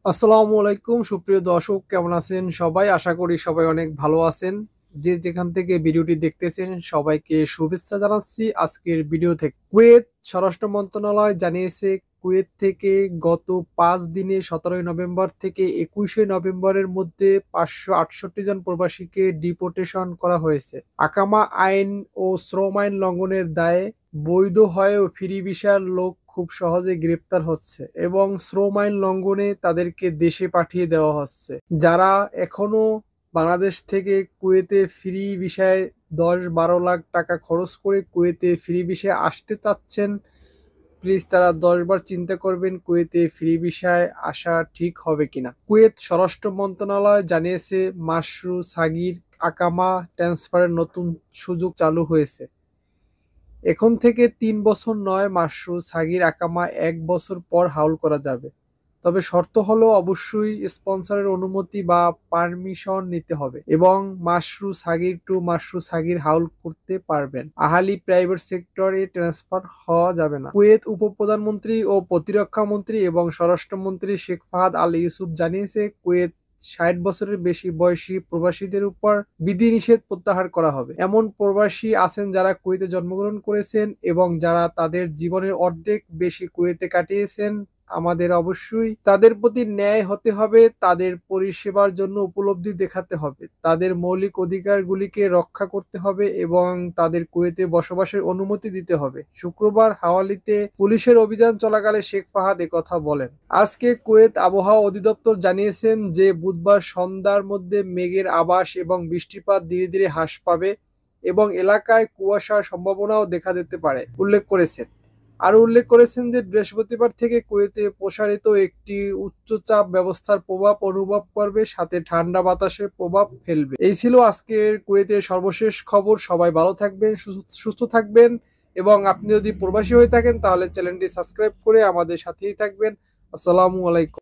আসসালামু আলাইকুম সুপ্রিয় দর্শক, কেমন আছেন সবাই? আশা করি সবাই অনেক ভালো আছেন। যে যেখান থেকে ভিডিওটি দেখতেছেন সবাইকে শুভেচ্ছা জানাচ্ছি আজকের ভিডিও থেকে। কুয়েত স্বরাষ্ট্র মন্ত্রণালয় জানিয়েছে কুয়েত থেকে গত ৫ দিনে ১৭ই নভেম্বর থেকে ২১শে নভেম্বরের মধ্যে ৫৬৮ জন প্রবাসীকে ডিপোর্টেশন করা হয়েছে। আকামা আইন ও শ্রম আইন লঙ্ঘনের দায়ে বৈধ হয়েও ফ্রি ভিসার লোক খুব সহজে গ্রেপ্তার হচ্ছে এবং শ্রম আইন লঙ্ঘনে তাদেরকে দেশে পাঠিয়ে দেওয়া হচ্ছে। যারা এখনো বাংলাদেশ থেকে কুয়েতে ফ্রি ভিসায় ১০-১২ লাখ টাকা খরচ করে কুয়েতে ফ্রি ভিসায় আসতে চাচ্ছেন, প্লিজ তারা ১০ বার চিন্তা করবেন কুয়েতে ফ্রি ভিসায় আসা ঠিক হবে কিনা। কুয়েত স্বরাষ্ট্র মন্ত্রণালয় জানিয়েছে মাশরু সাগির আকামা ট্রান্সফারের নতুন সুযোগ চালু হয়েছে। এখন থেকে ৩ বছর নয়, মাশরু সাগির আকামা ১ বছর পর হাউল করা যাবে। তবে শর্ত হলো অবশ্যই স্পন্সরের অনুমতি বা পারমিশন নিতে হবে এবং মাশরু সাগির হাউল করতে পারবেন। আহালি প্রাইভেট সেক্টরে ট্রান্সফার হওয়া যাবে না। কুয়েত উপপ্রধানমন্ত্রী ও প্রতিরক্ষা মন্ত্রী এবং স্বরাষ্ট্রমন্ত্রী শেখ ফাহাদ আল ইউসুফ জানিয়েছে কুয়েত ৬০ বছরের বেশি বয়সী প্রবাসীদের উপর বিধিনিষেধ প্রত্যাহার করা হবে। এমন প্রবাসী আছেন যারা কুয়েতে জন্মগ্রহণ করেছেন এবং যারা তাদের জীবনের অর্ধেক বেশি কুয়েতে কাটিয়েছেন। আমাদের অবশ্যই তাদের প্রতি ন্যায় হতে হবে, তাদের পরিষেবার জন্য উপলব্ধি দেখাতে হবে, তাদের মৌলিক অধিকারগুলিকে রক্ষা করতে হবে এবং তাদের কুয়েতে বসবাসের অনুমতি দিতে হবে। শুক্রবার হাওয়ালিতে পুলিশের অভিযান চলাকালে শেখ ফাহাদ একথা বলেন। আজকে কুয়েত আবহাওয়া অধিদপ্তর জানিয়েছেন যে বুধবার সন্ধ্যার মধ্যে মেঘের আভাস এবং বৃষ্টিপাত ধীরে ধীরে হ্রাস পাবে এবং এলাকায় কুয়াশার সম্ভাবনাও দেখা দিতে পারে উল্লেখ করেছেন যে বৃহস্পতিবার থেকে কুয়েতে প্রসারিত একটি উচ্চচাপ ব্যবস্থার প্রভাব অনুভব করবে, সাথে ঠান্ডা বাতাসের প্রভাব ফেলবে। এই ছিল আজকের কুয়েতের সর্বশেষ খবর। সবাই ভালো থাকবেন, সুস্থ থাকবেন এবং আপনি যদি প্রবাসী হয়ে থাকেন তাহলে চ্যানেলটি সাবস্ক্রাইব করে আমাদের সাথেই থাকবেন। আসসালামু আলাইকুম।